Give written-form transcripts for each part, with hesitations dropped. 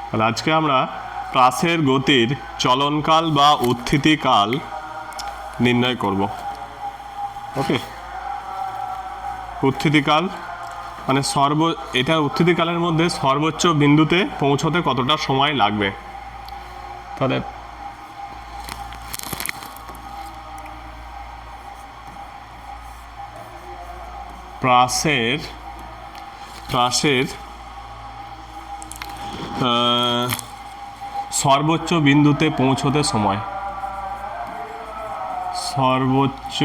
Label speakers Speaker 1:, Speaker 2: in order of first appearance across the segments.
Speaker 1: তাহলে আজকে আমরা প্রাসের গতির চলনকাল বা উত্থিতিকাল নির্ণয় করব। ওকে, উত্থিতিকাল মানে এটা উত্থিতিকালের মধ্যে সর্বোচ্চ বিন্দুতে পৌঁছতে কতটা সময় লাগবে। তাহলে প্রাসের সর্বোচ্চ বিন্দুতে পৌঁছতে সময়, সর্বোচ্চ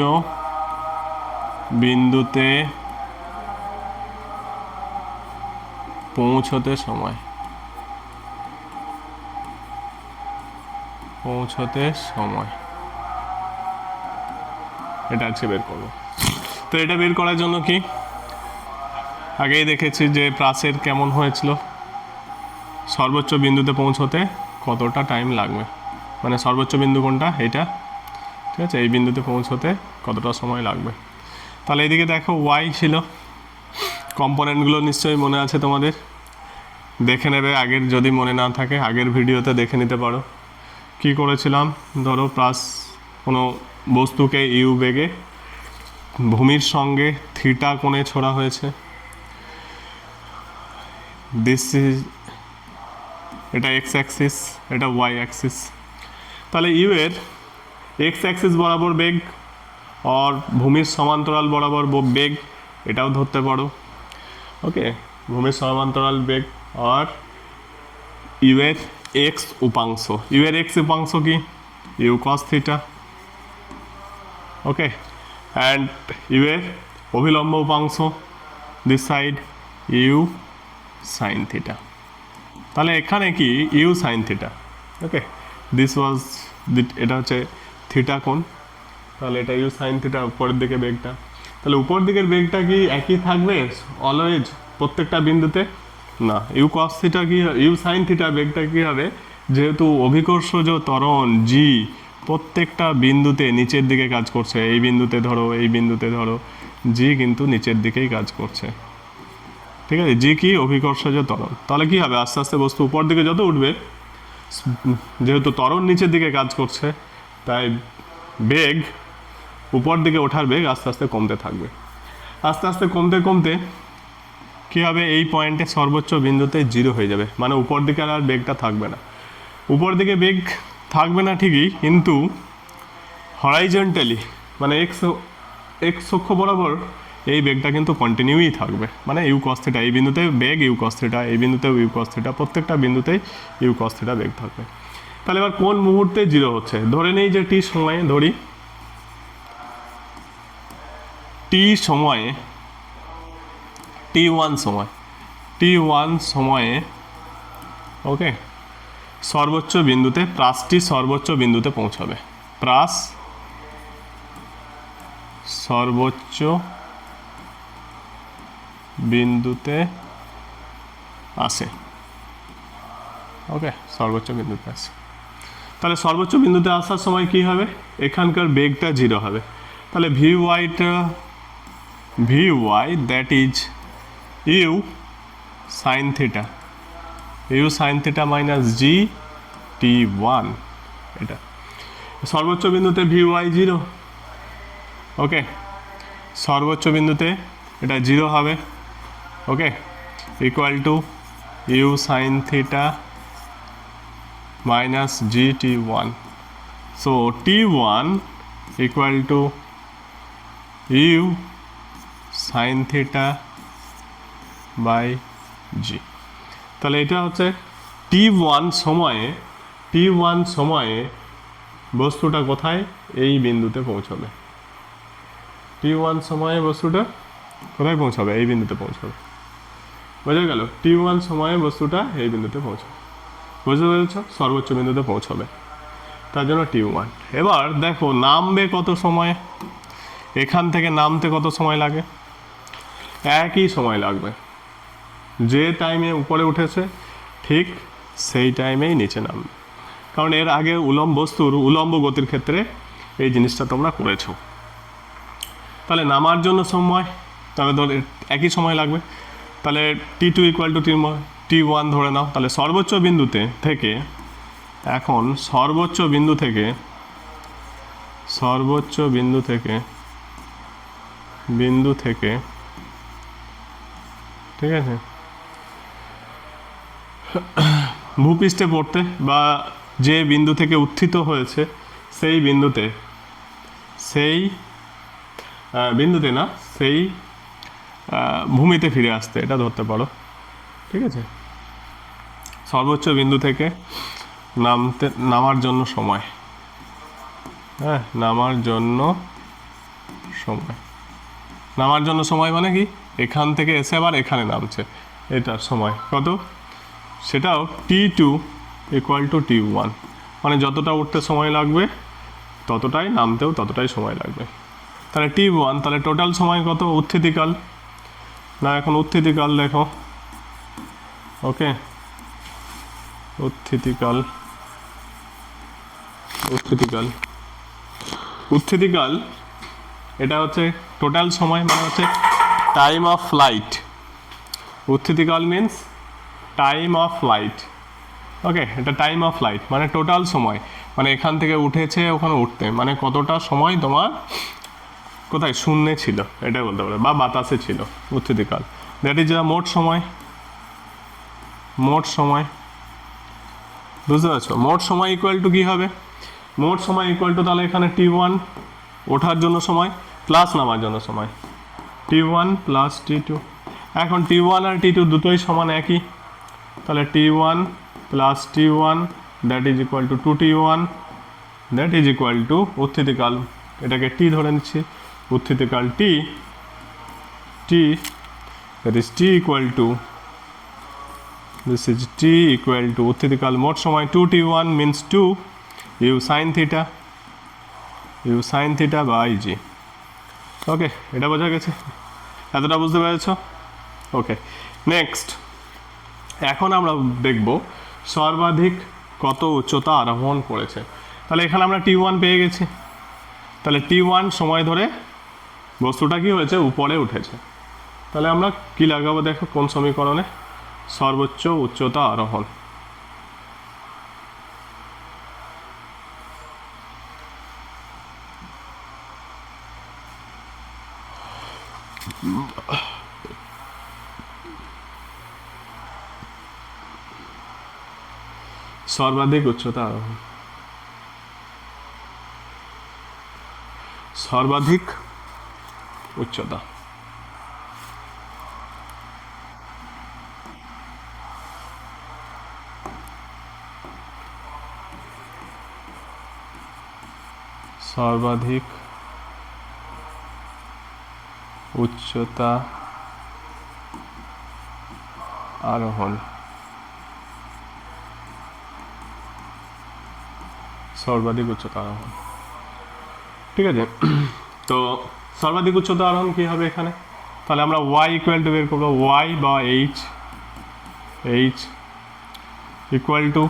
Speaker 1: বিন্দুতে পৌঁছতে সময়, এটা আজকে বের করব। তো এটা বের করার জন্য কি আগেই দেখেছি যে প্রাসের কেমন হয়েছিল, সর্বোচ্চ বিন্দুতে পৌঁছতে কতটা টাইম লাগবে, মানে সর্বোচ্চ বিন্দু কোনটা, এটা, ঠিক আছে, এই বিন্দুতে পৌঁছতে কতটা সময় লাগবে। তাহলে এদিকে দেখো ওয়াই ছিল, কম্পোনেন্টগুলো নিশ্চয়ই মনে আছে তোমাদের, দেখে নেবে, আগের যদি মনে না থাকে আগের ভিডিওতে দেখে নিতে পারো। কি করেছিলাম, ধরো কোনো বস্তুকে ইউ বেগে ভূমির সঙ্গে থিটা কোণে ছোড়া হয়েছে, এটা এক্স অ্যাক্সিস, এটা ওয়াই অ্যাক্সিস। তাহলে ইউ এর এক্স অ্যাক্সিস বরাবর বেগ আর ভূমির সমান্তরাল বরাবর বেগ, এটাও ধরতে পারো। ওকে, ভূমির সমান্তরাল বেগ আর ইউ এর এক্স উপাংশ, ইউ এর এক্স উপাংশ কি, u cos theta. Okay, and u এর অভিলম্ব উপাংশ this side u sine theta. তাহলে এখানে কি ইউ সাইন থিটা। ওকে, এটা হচ্ছে থিটা কোণ, তাহলে এটা ইউ সাইন থিটা, উপরের দিকে বেগটা। তাহলে উপর দিকের বেগটা কি একই থাকবে অলওয়েজ প্রত্যেকটা বিন্দুতে? না, ইউ কস থিটা কি, ইউ সাইন থিটা বেগটা কী হবে, যেহেতু অভিকর্ষজ ত্বরণ জি প্রত্যেকটা বিন্দুতে নিচের দিকে কাজ করছে, এই বিন্দুতে ধরো, এই বিন্দুতে ধরো, জি কিন্তু নিচের দিকেই কাজ করছে, ঠিক আছে, জি কি অভিকর্ষজ ত্বরণ। তাহলে কি হবে, আস্তে আস্তে বস্তু উপর দিকে যত উঠবে, যেহেতু ত্বরণ নিচের দিকে কাজ করছে, তাই বেগ উপর দিকে ওঠার বেগ আস্তে আস্তে কমতে থাকবে। আস্তে আস্তে কমতে কমতে কী হবে, এই পয়েন্টে সর্বোচ্চ বিন্দুতে জিরো হয়ে যাবে, মানে উপর দিকে আর বেগটা থাকবে না। উপর দিকে বেগ থাকবে না ঠিকই, কিন্তু হরাইজন্টালি মানে এক্স অক্ষ বরাবর এই বেগটা কিন্তু কন্টিনিউই থাকবে, মানে ইউ কস থিটা, এই বিন্দুতে বেগ ইউ কস থিটা, এই বিন্দুতেও ইউ কস থিটা, প্রত্যেকটা বিন্দুতেই ইউ কস থিটা বেগ থাকবে। তাহলে এবার কোন মুহূর্তে জিরো হচ্ছে, ধরে নেই যে টি সময়ে, ধরি টি সময়ে, টি ওয়ান সময়ে, ওকে, সর্বোচ্চ বিন্দুতে প্রাসটি সর্বোচ্চ বিন্দুতে পৌঁছাবে, প্রাস সর্বোচ্চ বিন্দুতে আসে। ওকে, সর্বোচ্চ বিন্দুতে আসে। তাহলে সর্বোচ্চ বিন্দুতে আসার সময় কি হবে, এখানকার বেগটা জিরো হবে। তাহলে v y that is u sine theta minus g t one, এটা সর্বোচ্চ বিন্দুতে ভি ওয়াই জিরো। ওকে, সর্বোচ্চ বিন্দুতে এটা জিরো হবে। Okay, equal to u sine theta minus g t one. So t one equal to u sine theta by g. তাহলে এটা হচ্ছে টি ওয়ান সময়ে বস্তুটা কোথায়, এই বিন্দুতে পৌঁছবে। টি ওয়ান সময়ে বস্তুটা কোথায় পৌঁছাবে, এই বিন্দুতে পৌঁছাবে, বোঝা গেল, টি ওয়ান সময়ে বস্তুটা এই বিন্দুতে পৌঁছাবে, বুঝতে পেরেছ, সর্বোচ্চ বিন্দুতে পৌঁছবে, তার জন্য টি ওয়ান। এবার দেখো নামবে কত সময়, এখান থেকে নামতে কত সময় লাগে, একই সময় লাগবে, যে টাইমে উপরে উঠেছে ঠিক সেই টাইমেই নিচে নামবে, কারণ এর আগে বস্তুর উলম্ব গতির ক্ষেত্রে এই জিনিসটা তোমরা করেছো। তাহলে নামার জন্য সময়, তাহলে ধর একই সময় লাগবে, তাহলে টি টু ইকুয়াল টু t1 ধরে নাও, তাহলে সর্বোচ্চ বিন্দুতে থেকে এখন সর্বোচ্চ বিন্দু থেকে ঠিক আছে ভূপৃষ্ঠে পড়তে বা যে বিন্দু থেকে উত্থিত হয়েছে সেই বিন্দুতে না সেই ভূমিতে ফিরে আসতে, এটা ধরতে পারো। ঠিক আছে, সর্বোচ্চ বিন্দু থেকে নামার জন্য সময়, হ্যাঁ নামার জন্য সময় মানে কি, এখান থেকে এসে আবার এখানে নামছে, এটার সময় কত, সেটাও t2 = t1, মানে যতটা উঠতে সময় লাগবে ততটাই নামতেও ততটাই সময় লাগবে। তাহলে t1, তাহলে টোটাল সময় কত উত্থিতিকাল, না এখন উত্থিতিকাল দেখো, ওকে উত্থিতিকাল এটা হচ্ছে টোটাল সময়, মানে হচ্ছে টাইম অফ ফ্লাইট। উত্থিতিকাল means time of flight, okay এটা টাইম অফ ফ্লাইট মানে টোটাল সময়, মানে এখান থেকে উঠেছে ওখানে উঠতে, মানে কতটা সময় তোমার কোথায় শূন্যে ছিল এটাই বলতে পারো, বা বাতাসে ছিল উত্থিতিকাল। দ্যাট ইজ মোট সময় বুঝতে পারছো, মোট সময় ইকুয়াল টু কী হবে, মোট সময় ইকুয়াল টু তাহলে এখানে t1 ওঠার জন্য সময় প্লাস নামার জন্য সময়, t1 প্লাস t2। এখন t1 আর t2 দুটোই সমান একই, তাহলে t1 plus t1 that is equal to 2t1 that is equal to উত্থিতিকাল, এটাকে t ধরে নিচ্ছি, উত্থিতিকাল t that is t equal to, this is t equal to উত্থিতিকাল মোট সময় 2t1 means 2 u sin theta by g। ওকে এটা বোঝা গেছে, এতটা বুঝতে পেরেছ? ওকে নেক্সট, এখন আমরা দেখব সর্বাধিক কত উচ্চতা আরোহণ করেছে। তাহলে এখানে আমরা t1 পেয়ে গেছি, তাহলে t1 সময় ধরে বস্তুটা কি হয়েছে, উপরে উঠেছে। তাহলে আমরা কি লাগাবো দেখো কোন সমীকরণে, সর্বোচ্চ উচ্চতা আরোহণ, সর্বাধিক উচ্চতা আরোহণ, সর্বাধিক উচ্চতা, সর্বাধিক উচ্চতা আরোহণ, সর্বাধিক উচ্চতা আরোহণ। ঠিক আছে, তো সর্বাধিক উচ্চতা আরোহণ কী হবে এখানে, তাহলে আমরা y ইকুয়াল টু বের করবো, y বা h equal to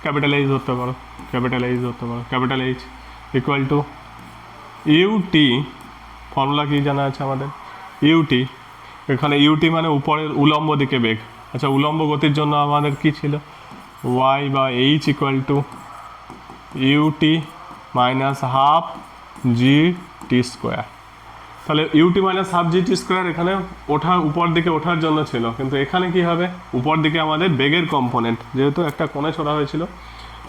Speaker 1: capital H ধরতে পারো, capital H equal to ut, formula কি জানা আছে আমাদের, ut, এখানে ut মানে উপরের উলম্ব দিকে বেগ। আচ্ছা উলম্ব গতির জন্য আমাদের কি ছিল, y বা h equal to ut minus half gt square. তাহলে ut minus half gt square এখানে উপর দিকে ওঠার জন্য ছিল, কিন্তু এখানে কি হবে, উপর দিকে আমাদের বেগের কম্পোনেন্ট, যেহেতু একটা কোণে ছোড়া হয়েছিল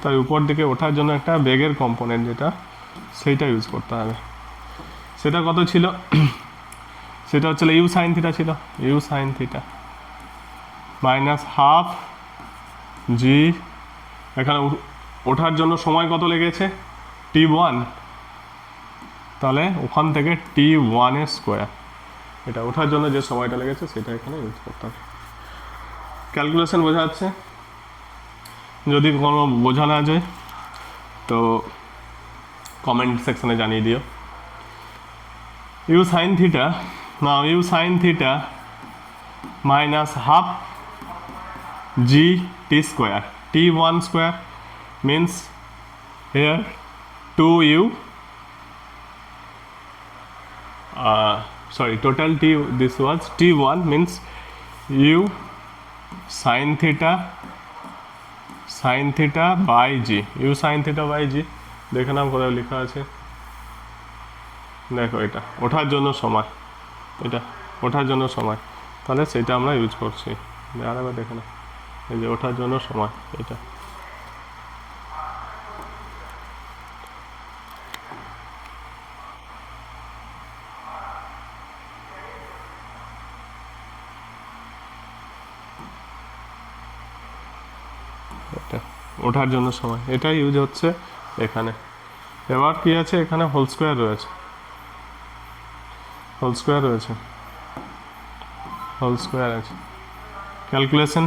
Speaker 1: তাই উপর দিকে ওঠার জন্য একটা বেগের কম্পোনেন্ট যেটা, সেইটা ইউজ করতে হবে। সেটা কত ছিল, সেটা হচ্ছে u sin থিটা ছিল, u sin theta minus half g, এখানে ওঠার জন্য সময় কত লেগেছে t1, তাহলে ওখান থেকে t1 এর স্কোয়ার, এটা ওঠার জন্য যে সময়টা লেগেছে সেটা এখানে ইউজ করতে হবে। ক্যালকুলেশন বোঝা যাচ্ছে? যদি কোনো বোঝা না যায় তো কমেন্ট সেকশনে জানিয়ে দিও। u sin theta, now u sin theta minus half g t square, t1 square means here 2u, sorry total t, this was t1 means u sine theta by g, u sine theta by g. দেখে নাম কোথায় লেখা আছে, দেখো এটা ওঠার জন্য সময়, এটা ওঠার জন্য সময়, তাহলে সেটা আমরা ইউজ করছি। আর এবার দেখে না, এই যে ওঠার জন্য সময়, এটা এটা ওঠার জন্য সময়, এটা ইউজ হচ্ছে এখানে। এবার কি আছে, এখানে হোল স্কোয়ার রয়েছে, হোল স্কোয়ার রয়েছে, হোল স্কোয়ার আছে। ক্যালকুলেশন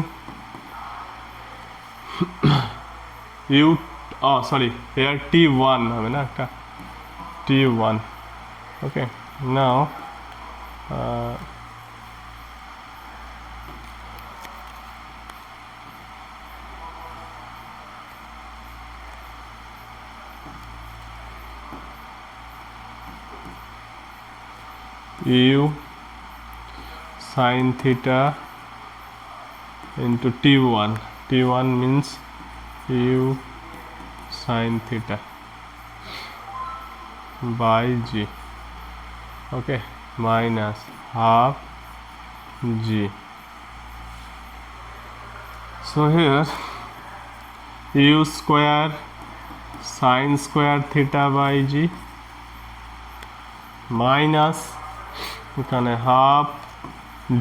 Speaker 1: ইউ, সরি এয়ার T1 হবে না, একটা T1। Okay, now u sine theta into T1, T1 means u sin theta by g, okay, minus half g. So here u square sin square theta by g minus এখানে half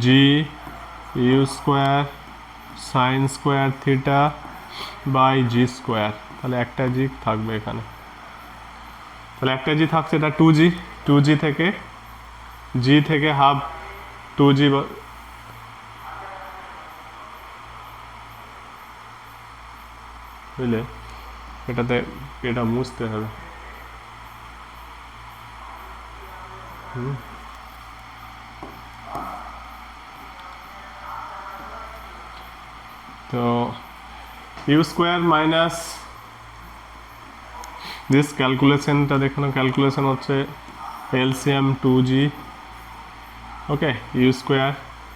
Speaker 1: g u square sine square theta by g square, তাহলে একটা জি থাকবে এখানে, তাহলে একটা জি থাকছে, এটা two জি থেকে হাফ টু জি, বুঝলে, এটাতে এটা মুছতে হবে। তো ইউ স্কোয়ার মাইনাস দিস, ক্যালকুলেশনটা দেখুন, ক্যালকুলেশন হচ্ছে LCM two g, okay, u square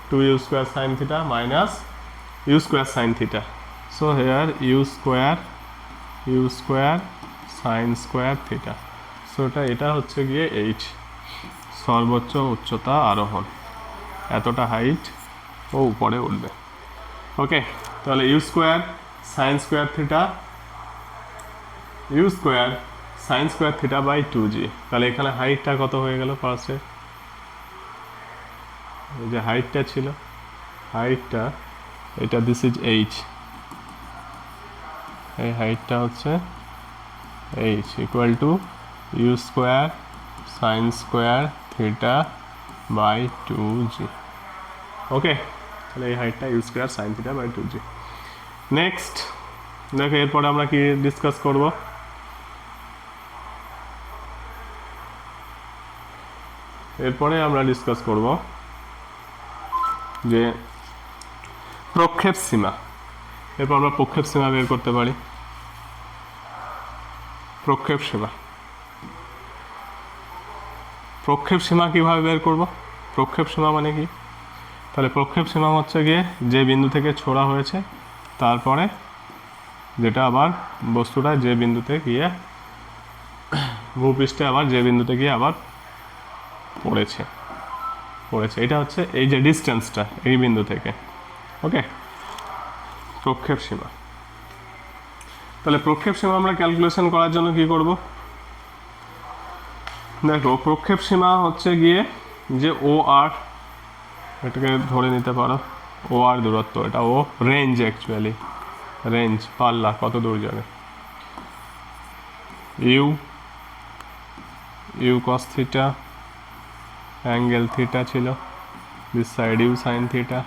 Speaker 1: two u square sine theta minus u square sine theta. So here u square sine square theta. So এটা হচ্ছে গিয়ে এইচ, সর্বোচ্চ উচ্চতা আরোহণ, এতটা হাইট ও উপরে উঠবে। ওকে, তাহলে u square sine square theta, u square sine square theta by two g. তাহলে এখানে হাইটটা কত হয়ে গেল ফার্স্টে, এই যে হাইটটা ছিল, হাইটটা এটা দিস ইজ এইচ, এই হাইটটা হচ্ছে H equal to u square sine square theta by two g. Okay, তাহলে এই হাইটটা u square sine theta by two g. Next দেখো, এরপরে আমরা কি ডিসকাস করব, এরপরে আমরা ডিসকাস করব যে প্রক্ষেপ সীমা। এরপর আমরা প্রক্ষেপ সীমা বের করতে পারি। প্রক্ষেপ সীমা কিভাবে বের করব, প্রক্ষেপ সীমা মানে কি, তাহলে প্রক্ষেপ সীমা হচ্ছে গিয়ে যে বিন্দু থেকে ছোড়া হয়েছে, তারপরে যেটা আবার বস্তুটা যে বিন্দুতে গিয়ে ভূপৃষ্ঠে আবার যে বিন্দুতে গিয়ে আবার পড়েছে, এটা হচ্ছে এই যে ডিস্টেন্সটা এই বিন্দু থেকে। ওকে, প্রক্ষেপ সীমা। তাহলে প্রক্ষেপ সীমা আমরা ক্যালকুলেশন করার জন্য কি করব, দেখো প্রক্ষেপ সীমা হচ্ছে গিয়ে যে ও আর, এটাকে ধরে নিতে পারো ও আর দূরত্ব, এটা ও রেঞ্জ, অ্যাকচুয়ালি রেঞ্জ, পাল্লা কত দূর যাবে, u cos theta, angle theta ছিল, this side u sine theta,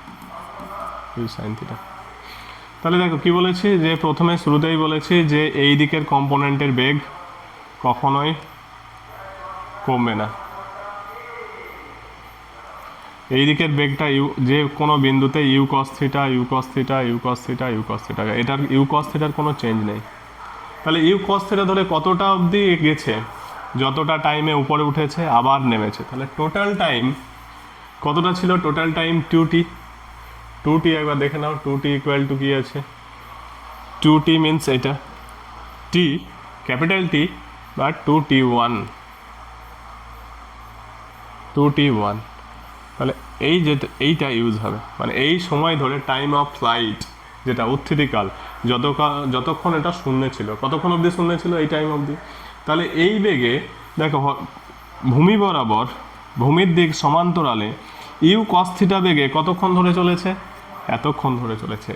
Speaker 1: তাহলে দেখো কি বলেছি, যে প্রথমে শুরুতেই বলেছি যে এই দিকের কম্পোনেন্টের বেগ কখনোই কমবে না, এই দিকের বেগটা ইউ, যে কোনো বিন্দুতে ইউ কস থিটা, এটার ইউ কস থিটার কোনো চেঞ্জ নেই। তাহলে ইউ কস থিটা ধরে কতটা অবধি গেছে, যতটা টাইমে উপরে উঠেছে আবার নেমেছে, তাহলে টোটাল টাইম কতটা ছিল, টোটাল টাইম 2t একবার দেখে নাও, 2t ইকুয়াল টু কি আছে, 2t মিনস এটা t ক্যাপিটাল T বা 2t1, 2t1, তাহলে এই যেটা এইটা ইউজ হবে, মানে এই সময় ধরে টাইম অফ ফ্লাইট যেটা উত্থিতিকাল, যতক্ষণ এটা শূন্যে ছিল, কতক্ষণ অবধি শূন্যে ছিল, এই টাইম অবধি। তাহলে এই বেগে দেখো ভূমি বরাবর, ভূমির দিক সমান্তরালে ইউ কস থিটা বেগে কতক্ষণ ধরে চলেছে, এতক্ষণ ধরে চলেছে,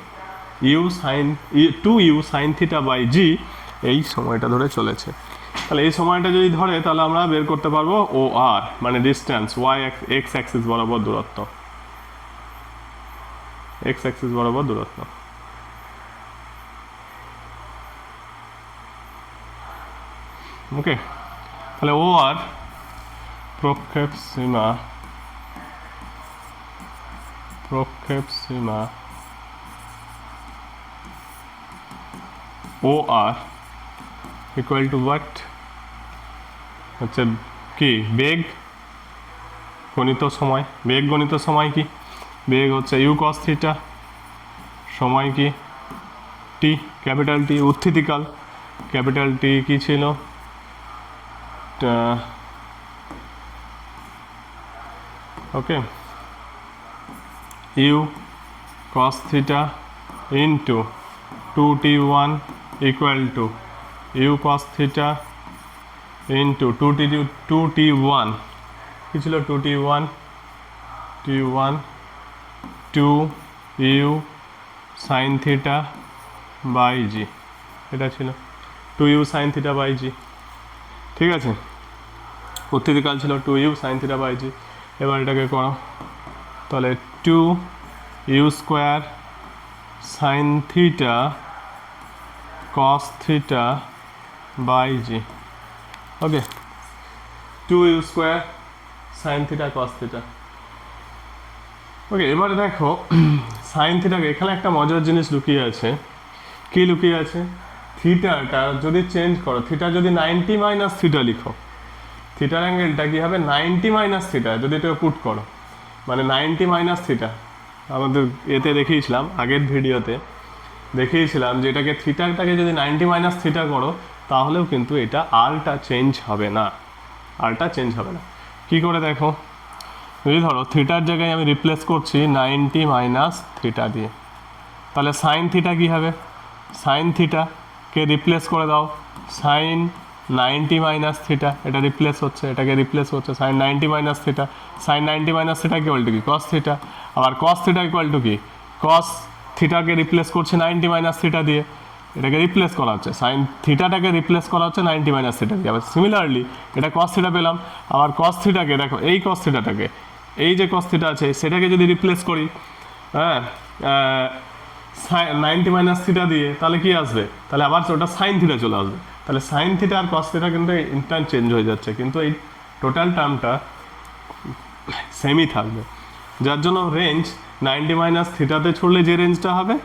Speaker 1: u sine 2u sine theta by g, এই সময়টা ধরে চলেছে। তাহলে এই সময়টা যদি ধরে তাহলে আমরা বের করতে পারবো ও আর, মানে ডিস্টেন্স, ওয়াই এক্স অ্যাক্সিস বরাবর দূরত্ব, এক্স অ্যাক্সিস বরাবর দূরত্ব। ওকে, তাহলে ও আর প্রক্ষেপ সীমা ও আর ইকুয়াল টু হোয়াট, হচ্ছে কি, বেগ গণিত সময়, বেগ গণিত সময় কি, বেগ হচ্ছে ইউ কস থিটা, সময় কি টি, ক্যাপিটাল টি, উত্থিতিকাল ক্যাপিটাল টি কি ছিল, okay, u cos theta into 2t1 equal to u cos theta into 2t1 কি ছিল, 2t1 2 u sine theta by g, এটা ছিল 2u সাইন থিটা বাই জি, ঠিক আছে, উত্থিতিকাল ছিল 2u সাইন থিটা বাই জি। এবার এটাকে করো, তাহলে 2u square sine theta cos theta by g, okay, 2u square sine theta cos theta. Okay, এবারে দেখো সাইন থিটাকে, এখানে একটা মজার জিনিস লুকিয়ে আছে, কি লুকিয়ে আছে, থিটাটা যদি চেঞ্জ করো, থিটা যদি 90 মাইনাস থিটা লিখো, থিটার অ্যাঙ্গেলটা কী হবে, 90 মাইনাস থিটা, যদি এটাকে পুট করো, মানে 90 মাইনাস থিটা, আমাদের এতে দেখিয়েছিলাম, আগের ভিডিওতে দেখিয়েছিলাম যে এটাকে থিটাটাকে যদি 90 মাইনাস থিটা করো, তাহলেও কিন্তু এটা আরটা চেঞ্জ হবে না, আরটা চেঞ্জ হবে না। কী করে দেখো, যদি ধরো থিটার জায়গায় আমি রিপ্লেস করছি 90 মাইনাস থিটা দিয়ে, তাহলে সাইন থিটা কী হবে, সাইন থিটাকে রিপ্লেস করে দাও সাইন 90 মাইনাস থিটা, এটা রিপ্লেস হচ্ছে, এটাকে রিপ্লেস হচ্ছে sine 90 minus theta, sine 90 minus theta equal to কি, কস থিটা, আবার কস থিটা ইকুয়াল টু কি, কস থিটাকে রিপ্লেস করছে 90 মাইনাস থিটা দিয়ে, এটাকে রিপ্লেস করা হচ্ছে, সাইন থিটাটাকে রিপ্লেস করা হচ্ছে 90 মাইনাস থিটা দিয়ে। আবার সিমিলারলি এটা কস থিটা পেলাম, আবার কস থিটাকে দেখো, এই কস থিটাটাকে, এই যে কস থিটা আছে সেটাকে যদি রিপ্লেস করি, হ্যাঁ, 90 মাইনাস থিটা দিয়ে, তাহলে কি আসবে, তাহলে আবার ওটা সাইন থিটা চলে আসবে, তাহলে সাইন থিটা আর কস থিটা কিন্তু ইনস্ট্যান্ট চেঞ্জ হয়ে যাচ্ছে, কিন্তু এই টোটাল টার্মটা সেমই থাকবে, যার জন্য রেঞ্জ 90 মাইনাস থিটাতে ছুড়লে যে রেঞ্জটা হবে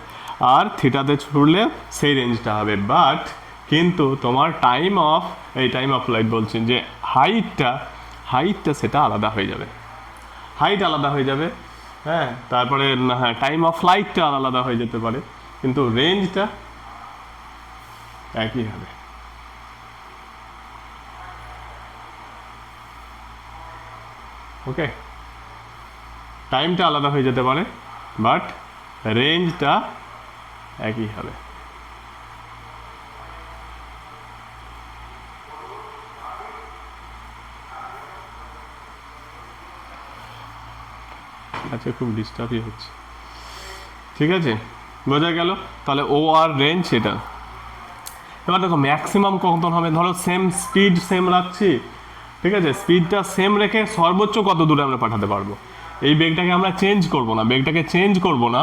Speaker 1: আর থিটাতে ছুড়লে সেই রেঞ্জটা হবে, বাট কিন্তু তোমার টাইম অফ ফ্লাইট বলছি, যে হাইটটা সেটা আলাদা হয়ে যাবে, হাইট আলাদা হয়ে যাবে, হ্যাঁ, তারপরে হ্যাঁ টাইম অফ ফ্লাইটটা আলাদা হয়ে যেতে পারে, কিন্তু রেঞ্জটা একই হবে। ওকে, টাইমটা আলাদা হয়ে যেতে পারে বাট রেঞ্জটা একই হবে। আচ্ছা, খুব ডিস্টার্বই হচ্ছে, ঠিক আছে, বোঝা গেল, তাহলে ও আর রেঞ্জ এটা। এবার দেখো ম্যাক্সিমাম কখন হবে, ধরো সেম স্পিড সেম রাখছি, ঠিক আছে, স্পিডটা সেম রেখে সর্বোচ্চ কত দূরে আমরা পাঠাতে পারবো, এই বেগটাকে আমরা চেঞ্জ করব না, বেগটাকে চেঞ্জ করব না,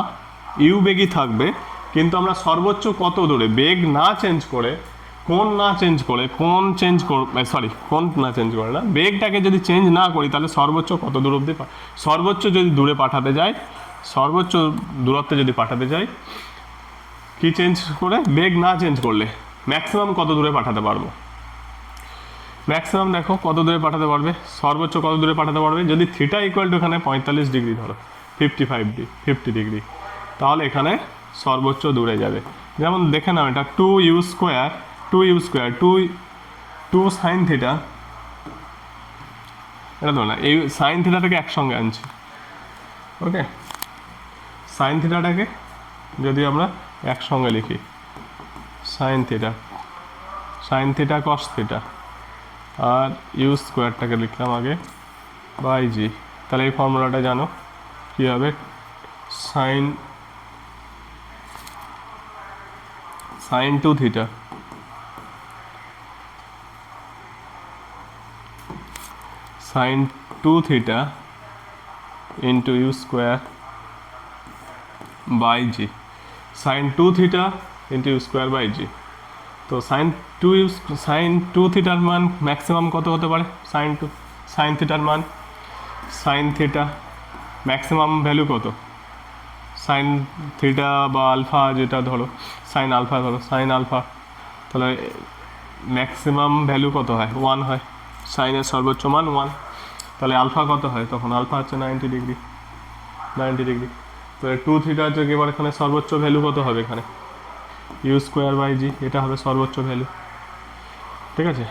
Speaker 1: ইউ বেগই থাকবে, কিন্তু আমরা সর্বোচ্চ কত দূরে, বেগ না চেঞ্জ করে, কোন না চেঞ্জ করে না, বেগটাকে যদি চেঞ্জ না করি তাহলে সর্বোচ্চ কত দূর অবধি, সর্বোচ্চ যদি দূরে পাঠাতে যাই, সর্বোচ্চ দূরত্বে যদি পাঠাতে যাই, কি চেঞ্জ করে, বেগ না চেঞ্জ করলে ম্যাক্সিমাম কত দূরে পাঠাতে পারবো, ম্যাক্সিমাম দেখো কত দূরে পাঠাতে পারবে, সর্বোচ্চ কত দূরে পাঠাতে পারবে, যদি থিটা ইকুয়াল টু এখানে 45 ডিগ্রি ধরো, 50 ডিগ্রি, তাহলে এখানে সর্বোচ্চ দূরে যাবে। যেমন দেখে নাও, এটা 2u স্কোয়ার 2 সাইন থিটা, এটা তো না, এই সাইন থিটাটাকে একসঙ্গে আনছি। ওকে, সাইন থিটাটাকে যদি আমরা একসঙ্গে লিখি, সাইন থিটা কস থিটা, আর ইউ স্কোয়ারটাকে লিখলাম আগে বাই জি। তাহলে এই ফর্মুলাটা জানো কী হবে, sine 2 theta sine 2 theta into u square by g, sine 2 theta into u square by g. তো সাইন টু থিটার মান ম্যাক্সিমাম কত হতে পারে, সাইন থিটার মান, সাইন থিটা ম্যাক্সিমাম ভ্যালু কত, সাইন থিটা বা আলফা যেটা ধরো, সাইন আলফা ধরো, সাইন আলফা, তাহলে ম্যাক্সিমাম ভ্যালু কত হয়, 1 হয়, সাইনের সর্বোচ্চ মান 1। তাহলে আলফা কত হয় তখন, আলফা হচ্ছে 90 ডিগ্রি। তাহলে 2 থিটা হচ্ছে এবার এখানে সর্বোচ্চ ভ্যালু কত হবে, এখানে ইউ স্কোয়ার বাই জি, এটা হবে সর্বোচ্চ ভ্যালু। ঠিক আছে,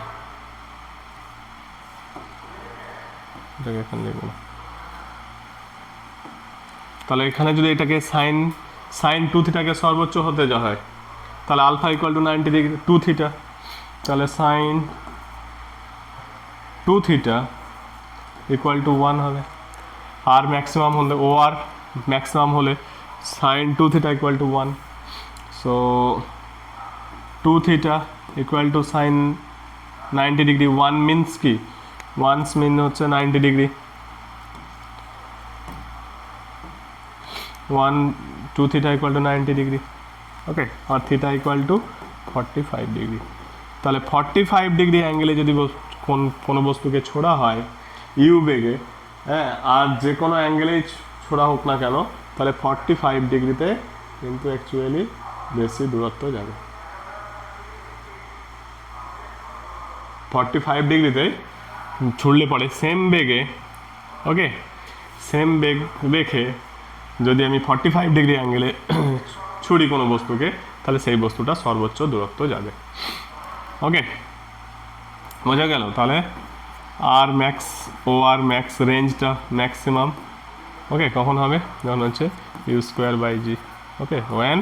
Speaker 1: এটাকে এখানে লিখব না। তাহলে এখানে যদি এটাকে সাইন 2 থিটাকে সর্বোচ্চ হতে যা হয়, তাহলে alpha equal to 90 degree 2 theta, তাহলে সাইন 2 থিটা ইকুয়াল টু 1 হবে। আর ম্যাক্সিমাম হলে, ও আর ম্যাক্সিমাম হলে sine 2 theta equal to 1। So 2 theta equal to sine 90 degree, 1 means কি, 1 মিন হচ্ছে 90 degree, 2 theta equal to 90 degree. Okay, আর থিটা ইকুয়াল টু 45 ডিগ্রি। তাহলে 45 ডিগ্রি অ্যাঙ্গেলে যদি কোনো বস্তুকে ছোড়া হয় ইউ বেগে, হ্যাঁ, আর যে কোনো অ্যাঙ্গেলেই ছোড়া হোক না কেন, তাহলে 45 ডিগ্রিতে কিন্তু অ্যাকচুয়ালি বেশি দূরত্ব যাবে। 45 ডিগ্রিতে ছুড়লে পরে সেম বেগে, ওকে, সেম বেগ রেখে যদি আমি 45 ডিগ্রি অ্যাঙ্গেলে ছুড়ি কোনো বস্তুকে, তাহলে সেই বস্তুটা সর্বোচ্চ দূরত্ব যাবে। ওকে, বোঝা গেল? তাহলে আর ম্যাক্স রেঞ্জটা ম্যাক্সিমাম, ওকে, কখন হবে, যখন হচ্ছে u square by g. Okay, when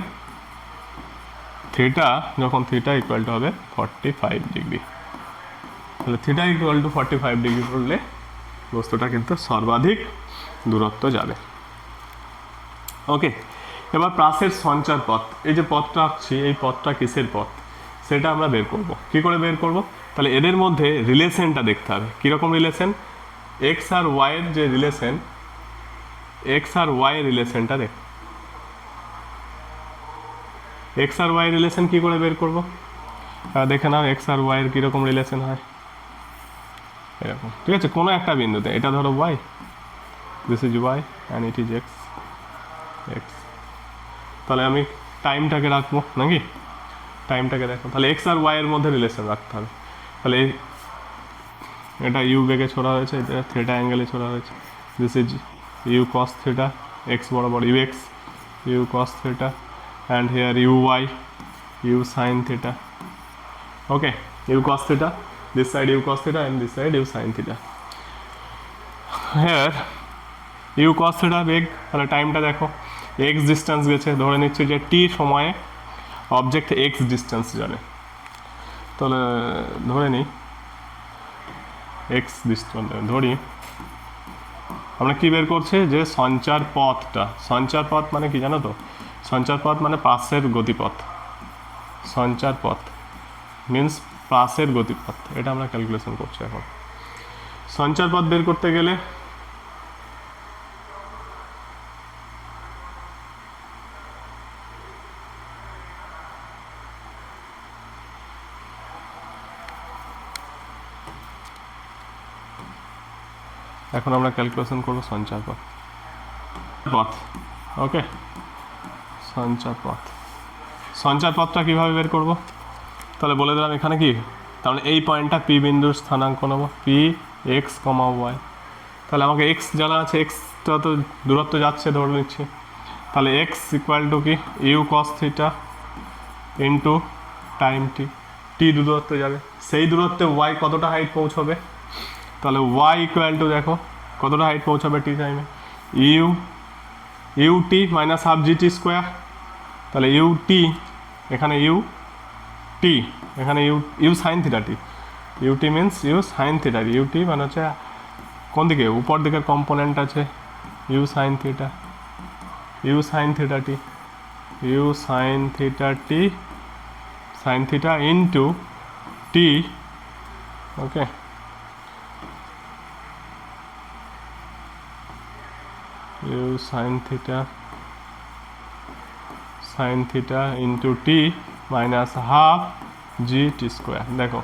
Speaker 1: যখন থিটা ইকুয়াল টু হবে 45 ডিগ্রি। তাহলে থিটা ইকুয়াল টু 45 ডিগ্রি পড়লে বস্তুটা কিন্তু সর্বাধিক দূরত্ব যাবে। ওকে, এবার প্রাসের সঞ্চার পথ, এই যে পথটা আঁকছি, এই পথটা কিসের পথ সেটা আমরা বের করব। কী করে বের করব? তাহলে এদের মধ্যে রিলেশনটা দেখতে হবে। কীরকম রিলেশন, এক্স আর ওয়াইয়ের যে রিলেশন, এক্স আর ওয়াই রিলেশনটা দেখ, এক্স আর ওয়াই রিলেশন কী করে বের করব, দেখে নাও এক্স আর ওয়াইয়ের কীরকম রিলেশন হয়, এরকম। ঠিক আছে, কোনো একটা বিন্দুতে, এটা ধরো y, this is y and it is x. তাহলে আমি টাইমটাকে রাখবো নাকি, টাইমটাকে দেখো, তাহলে এক্স আর ওয়াইয়ের মধ্যে রিলেশন রাখতে হবে। তাহলে এটা ইউ বেগে ছোড়া হয়েছে, এটা থিটা অ্যাঙ্গেলে ছোড়া হয়েছে, this is u cos theta, x বরাবর u x, u cos theta, and here u y, u sine theta. Okay, u cos theta, this side u cos theta and this side u sin theta. Here u cos theta বেগ, তাহলে টাইমটা দেখো, x distance গেছে, ধরে নিচ্ছে যে t সময়ে object x distance যাবে, তাহলে ধরে নিই x ডিস্টেন্স ধরি, আমরা কি বের করছি যে সঞ্চার পথ মানে কি জানো তো, সঞ্চার পথ মানে পাশের গতিপথ, সঞ্চার পথ মিন্স পাশের গতিপথ, এটা আমরা ক্যালকুলেশন করছি এখন। সঞ্চার পথ বের করতে গেলে এখন আমরা ক্যালকুলেশন করব সঞ্চার পথ। ওকে, সঞ্চার পথটা কীভাবে বের করব, তাহলে বলে দিলাম এখানে কি, তাহলে এই পয়েন্টটা পি বিন্দুর স্থানাঙ্ক নেব, পি এক্স কমা ওয়াই। তাহলে আমাকে এক্স জানা আছে, এক্সটা তো দূরত্ব যাচ্ছে ধরে নিচ্ছি, তাহলে এক্স ইকুয়াল টু কি u cos theta into time t, t দূরত্বে যাবে, সেই দূরত্বে ওয়াই কতটা হাইট পৌঁছবে, তাহলে ওয়াই ইকুয়াল টু দেখো কতটা হাইট পৌঁছাবে টি টাইমে, u t minus half g t square, তাহলে ইউ টি এখানে ইউ টি এখানে u sine theta t, u t means u sine theta t, u t মানে হচ্ছে কোন দিকে উপর দিকের কম্পোনেন্ট আছে u sine theta, u sine theta t, u sine theta t sine theta into t, okay, u sine theta into t minus half g t square. দেখো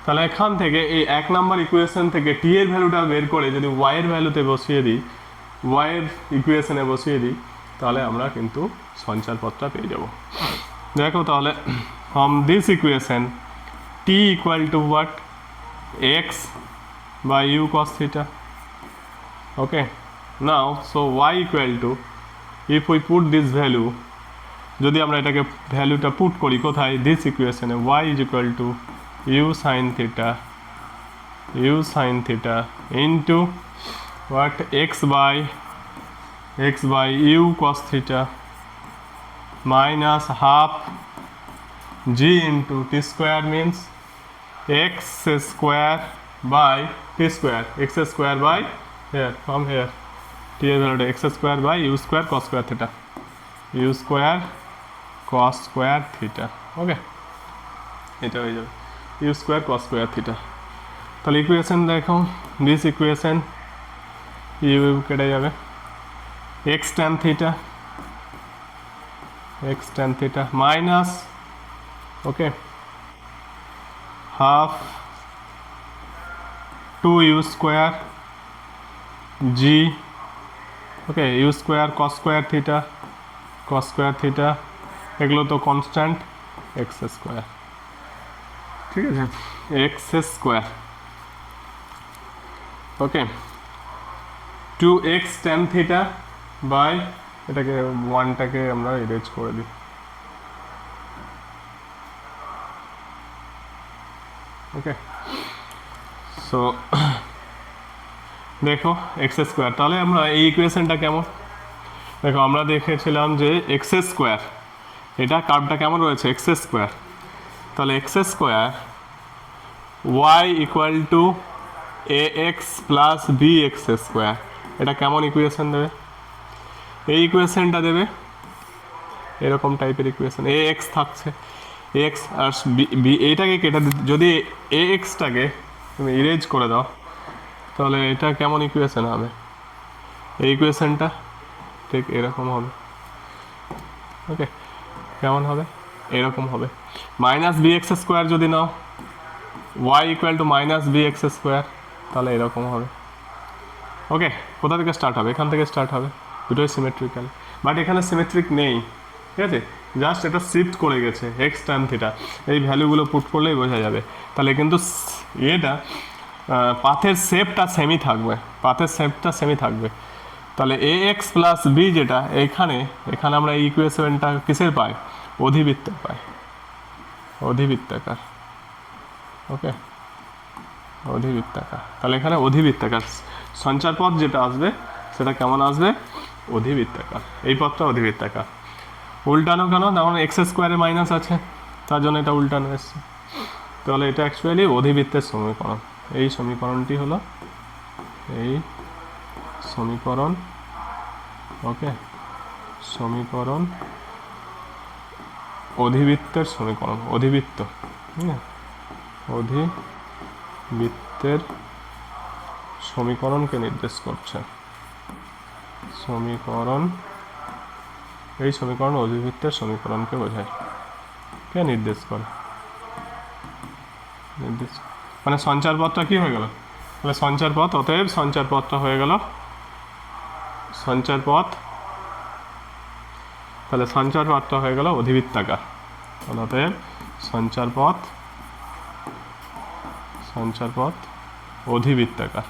Speaker 1: তাহলে এখান থেকে এই 1 নম্বর ইকুয়েশন থেকে টি এর ভ্যালুটা বের করে যদি ওয়াই এর ভ্যালুতে বসিয়ে দিই, ওয়াই এর ইকুয়েশনে বসিয়ে দিই, তাহলে আমরা কিন্তু সঞ্চারপথটা পেয়ে যাব। দেখো তাহলে from this equation t equal to what, x by u cos theta, okay. Now so y equal to, if we put this value, যদি আমরা এটাকে ভ্যালুটা পুট করি কোথায়, দিস ইকুয়েশনে, y is equal to u sine theta into what x by u cos theta minus half g into t square means x square by t square, x square by here from here t এর ভ্যালুটা x square by u square cos square theta, u square cos square theta, okay, এটা হয়ে যাবে u square cos square theta. তাহলে equation দেখো, this equation u কেটে যাবে, x tan theta minus, okay, half 2u square g, okay, u square cos square theta, এগুলো তো constant, x square, ঠিক আছে, x square, okay, 2x tan theta by, এটাকে ওয়ানটাকে আমরা ইরেজ করে দিই, ওকে, সো দেখো এক্স স্কোয়ার, তাহলে আমরা এই ইকুয়েশনটা কেমন, দেখো আমরা দেখেছিলাম যে এক্স স্কোয়ার, এটা কার্ভটা কেমন রয়েছে এক্স স্কোয়ার, তাহলে x square y equal to a x plus b x square, এটা কেমন ইকুয়েশন দেবে, এই ইকুয়েশনটা দেবে এরকম টাইপের ইকুয়েশন, এ এক্স থাকছে, এ এক্স আর বি, এইটাকে কেটে যদি এ এক্সটাকে তুমি ইরেজ করে দাও, তাহলে এটা কেমন ইকুয়েশন হবে, এই ইকুয়েশনটা ঠিক এরকম হবে, ওকে, কেমন হবে, এরকম হবে, মাইনাস বি এক্স স্কোয়ার যদি নাও, y equal to minus b x square, তাহলে এরকম হবে, ওকে। কোথা থেকে স্টার্ট হবে, এখান থেকে স্টার্ট হবে, দুটোই সিমেট্রিক্যাল, বাট এখানে সিমেট্রিক নেই, ঠিক আছে, জাস্ট এটা শিফট করে গেছে এক্স ট্যান থিটা, এই ভ্যালুগুলো পুট করলেই বোঝা যাবে, তাহলে কিন্তু এটা পাথের শেপটা সেমই থাকবে, তাহলে এ এক্স প্লাস বি যেটা এখানে আমরা এই ইকুয়েশনটা কিসের পাই, অধিবৃত্তাকার, ওকে, অধিবৃত্তাকার, তাহলে এখানে অধিবৃত্তাকার সঞ্চারপথ যেটা আসবে সেটা কেমন আসবে, অধিবৃত্তাকার, এই পথটা অধিবৃত্তাকার, উল্টানো কেন, তখন এক্স স্কোয়ারে মাইনাস আছে, তার জন্য এটা উল্টানো এসছে, তাহলে এটা অ্যাকচুয়ালি অধিবৃত্তের সমীকরণ, এই সমীকরণটি হলো এই সমীকরণ, ওকে, সমীকরণ অধিবৃত্তের সমীকরণ, অধিবৃত্তের সমীকরণকে নির্দেশ করছে, এই সমীকরণ অধিবৃত্তের সমীকরণকে বোঝায়, কে নির্দেশ করে, মানে সঞ্চারপথটা কি হয়ে গেল, তাহলে সঞ্চারপথ, অতএব সঞ্চারপথটা হয়ে গেল তাহলে সঞ্চারপথটা হয়ে গেল অধিবৃত্তাকার, অতএব সঞ্চারপথ অধিবৃত্তাকার,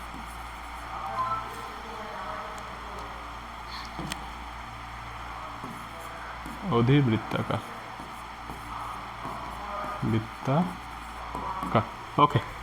Speaker 1: অধিবৃত্তাকার বৃত্তাকার। ওকে।